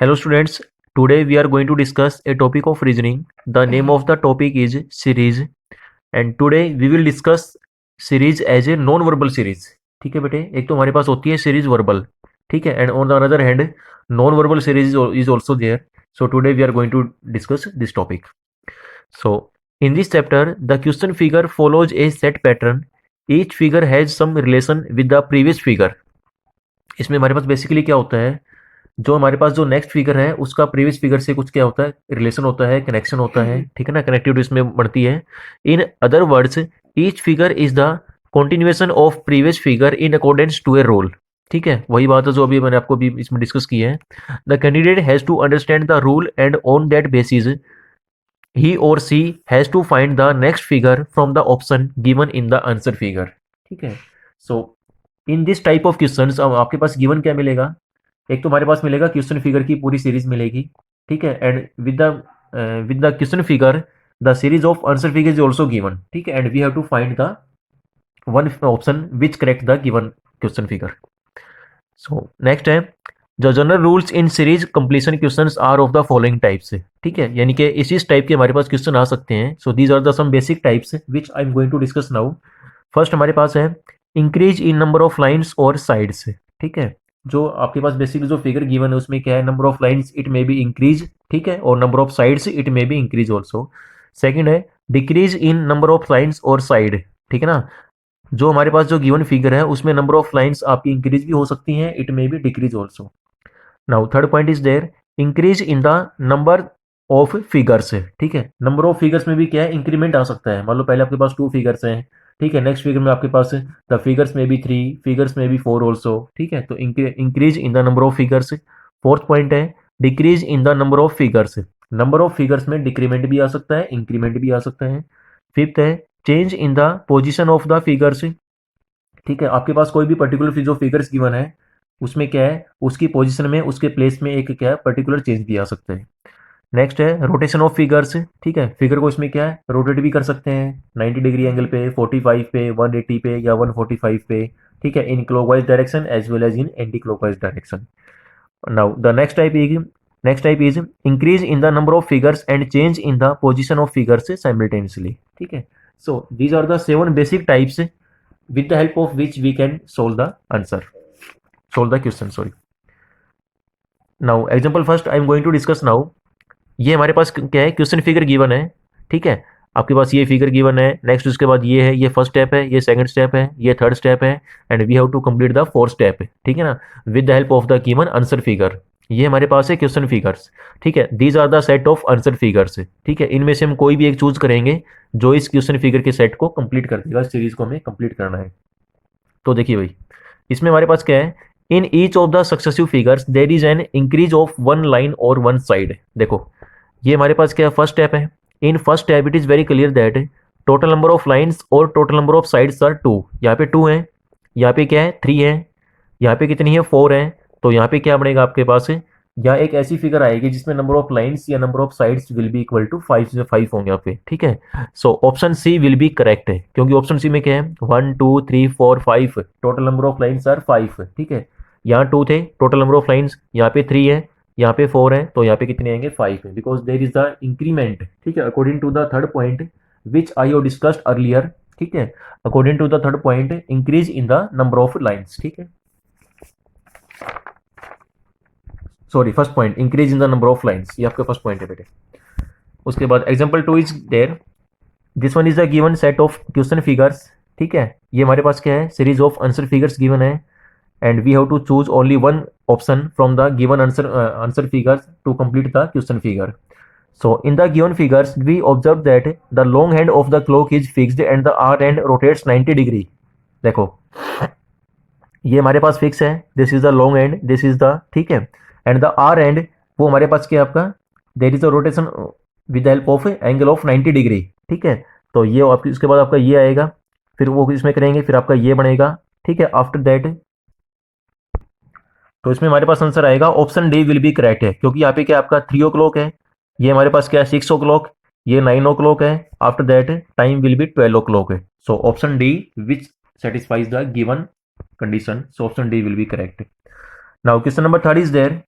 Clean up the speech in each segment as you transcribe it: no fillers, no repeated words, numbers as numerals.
Hello students, today we are going to discuss a topic of reasoning. The name of the topic is series and today we will discuss series as a non-verbal series. ठीक है बेटे, एक तो हमारे पास होती है series verbal, ठीक है, and on the other hand non-verbal series is also there. So today we are going to discuss this topic. So in this chapter the question figure follows a set pattern. Each figure has some relation with the previous figure. इसमें हमारे पास basically क्या होता है, जो हमारे पास जो next figure है उसका प्रीवियस फिगर से कुछ क्या होता है, रिलेशन होता है, कनेक्शन होता है, ठीक है ना, कनेक्टिविटी इसमें बढ़ती है. In other words each figure is the continuation of previous figure in accordance to a rule. ठीक है, वही बात है जो अभी मैंने आपको भी इसमें डिस्कस की है. The candidate has to understand the rule and on that basis he or she has to find the next figure from the option given in the answer figure. ठीक है, so in this type of questions आपके पास given क्या मिलेगा, एक तो हमारे पास मिलेगा क्वेश्चन फिगर की पूरी सीरीज मिलेगी. ठीक है, and with the question figure the series of answer figure is also given. ठीक है, and we have to find the one option which correct the given question figure. So next है the general rules in series completion questions are of the following types. ठीक है, यानी कि इसी type के हमारे पास क्वेश्चन आ सकते हैं. So these are the some basic types which I am going to discuss now. First हमारे पास है increase in number of lines और साइड्स. ठीक है, जो आपके पास बेसिकली जो फिगर गिवन है उसमें क्या है, number of lines it may be increase, ठीक है, और number of sides it may be increase also. Second है decrease in number of lines और साइड. ठीक है ना, जो हमारे पास जो गिवन फिगर है उसमें नंबर ऑफ लाइन्स आपकी इंक्रीज भी हो सकती हैं, it may be decrease also. Now third point is there increase in the number of figures. ठीक है, नंबर ऑफ फिगर्स में भी क्या है, इंक्रीमेंट आ सकता है. मान लो पहले आपके पास 2 फिगर्स हैं, ठीक है, नेक्स्ट फिगर में आपके पास द फिगर्स में भी 3, फिगर्स में भी 4 ऑल्सो. ठीक है, तो increase in the number of figures. Fourth point है decrease in the number of figures. Number of figures में डिक्रीमेंट भी आ सकता है, इंक्रीमेंट भी आ सकता है. फिफ्थ है change in the position of the figures. ठीक है, आपके पास कोई भी पर्टिकुलर जो फिगर्स गिवन है उसमें क्या है, उसकी पोजीशन में, उसके प्लेस में एक क्या है पर्टिकुलर चेंज भी आ सकता है. नेक्स्ट है रोटेशन ऑफ फिगर्स. ठीक है, फिगर को इसमें क्या है रोटेट भी कर सकते हैं 90 डिग्री एंगल पे, 45 पे, 180 पे या 145 पे. ठीक है, in clockwise direction as well as in anti clockwise direction. Now the next type is increase in the number of figures and change in the position of figures simultaneously. ठीक है, so these are the 7 basic types with the help of which we can solve the question. Sorry. Now example first I am going to discuss now. ये हमारे पास क्या है, question figure given है. ठीक है, आपके पास ये फिगर गिवन है, नेक्स्ट उसके बाद ये है, ये फर्स्ट स्टेप है, ये सेकंड स्टेप है, ये थर्ड स्टेप है, and we have to complete the fourth step. ठीक है ना, with the help of the given answer figure. ये हमारे पास है क्वेश्चन फिगर्स. ठीक है, these are the set of answer figures. ठीक है, इनमें से हम कोई भी एक चूज करेंगे जो इस क्वेश्चन फिगर के सेट को कंप्लीट कर देगा, सीरीज को हमें कंप्लीट करना है. तो देखिए भाई, इसमें हमारे पास क्या है, in each of the successive figures there is an increase of 1 line और 1 साइड. देखो ये हमारे पास क्या है, फर्स्ट स्टेप है. In first step it is very clear that total number of lines और total number of sides are 2. यहाँ पे 2 है, यहाँ पे क्या है 3 है, यहाँ पे कितनी है 4 है. तो यहाँ पे क्या बनेगा आपके पास, यहाँ एक ऐसी फिगर आएगी जिसमें नंबर ऑफ लाइन्स या number of sides will be equal to 5 होंगे यहाँ पे. ठीक है, so option C will be correct है, क्योंकि ऑप्शन सी में क्या है 1 2 3 4 5 total number of lines are 5. ठीक है, यहाँ 2 थे टोटल नंबर ऑफ लाइन्स, यहाँ पे 3 है, यहाँ पे 4 है, तो यहाँ पे कितने आएंगे 5 है, because there is the increment. ठीक है, according to the third point which I have discussed earlier. ठीक है, according to the third point increase in the number of lines. ठीक है, sorry first point increase in the number of lines, ये आपका first point है बेटे. उसके बाद example 2 is there. This one is the given set of question figures. ठीक है, ये हमारे पास क्या है, series of answer figures given है, and we have to choose only one option from the given answer figures to complete the question figure. So in the given figures we observe that the long hand of the clock is fixed and the hour hand rotates 90 degree. देखो ये हमारे पास fix है, this is the long hand, this is the, ठीक है, and the are and वो हमारे पास क्या है आपका, there is a rotation with the help of angle of 90 degree. ठीक है, तो ये आपकी उसके बाद आपका ये आएगा, फिर वो इसमें करेंगे, फिर आपका ये बनेगा. ठीक है, आफ्टर दैट तो इसमें हमारे पास आंसर आएगा option D will be correct है, क्योंकि यहाँ पे क्या आपका 3 o'clock है, ये हमारे पास क्या है 6 o'clock, ये 9 o'clock है, after that time will be 12 o'clock है. So option D which satisfies the given condition, so option D will be correct. Now question number 3 is there.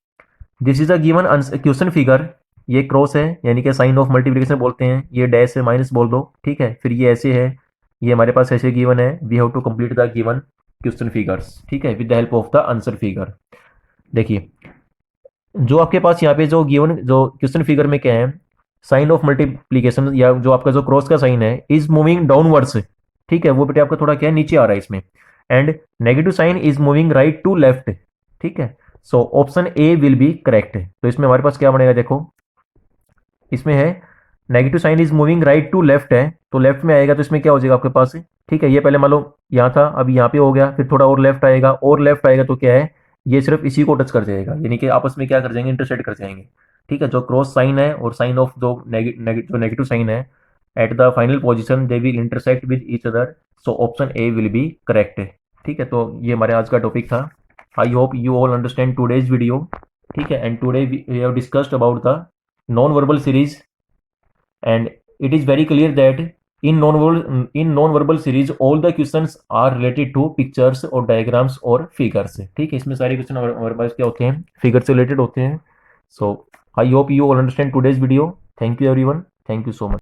This is a given question figure, ये cross है यानी कि sign of multiplication बोलते हैं, ये dash है minus बोल दो, ठीक है। फिर ये ऐसे है, ये हमारे पास ऐसे गिवन है, we have to complete the given question figures, ठीक है, with the help of the answer figure. देखिए जो आपके पास यहाँ पे जो गिवन जो क्वेश्चन फिगर में क्या है, साइन ऑफ मल्टीप्लीकेशन या जो आपका जो क्रॉस का साइन है इज मूविंग डाउनवर्ड्स, ठीक है, वो बेटे आपका थोड़ा क्या है नीचे आ रहा है इसमें, and negative sign is moving right to left, ठीक है। So option A will be correct. तो इसमें हमारे पास क्या बनेगा, देखो इसमें है negative sign is moving right to left है, तो लेफ्ट में आएगा तो इसमें क्या हो जाएगा आपके पास, ठीक है, ये पहले मान लो यहाँ था, अभी यहाँ पे हो गया, फिर थोड़ा और लेफ्ट आएगा, और लेफ्ट आएगा तो क्या है, ये सिर्फ इसी को टच कर जाएगा, यानी कि आपस में क्या कर जाएंगे, इंटरसेक्ट कर जाएंगे, ठीक है। जो क्रॉस साइन है और साइन ऑफ जो जो नेगेटिव साइन है at the final position they will intersect with each other, so option A will be correct, ठीक है। तो ये हमारे आज का टॉपिक था। I hope you all understand today's video, ठीक है, and today we have discussed about the non verbal series, and it is very clear that in non-verbal series all the questions are related to pictures or diagrams or figures, ठीक है। इसमें सारे question हमारे पास क्या होते हैं, figure से रिलेटेड होते हैं। So I hope you all understand today's video. Thank you everyone, thank you so much.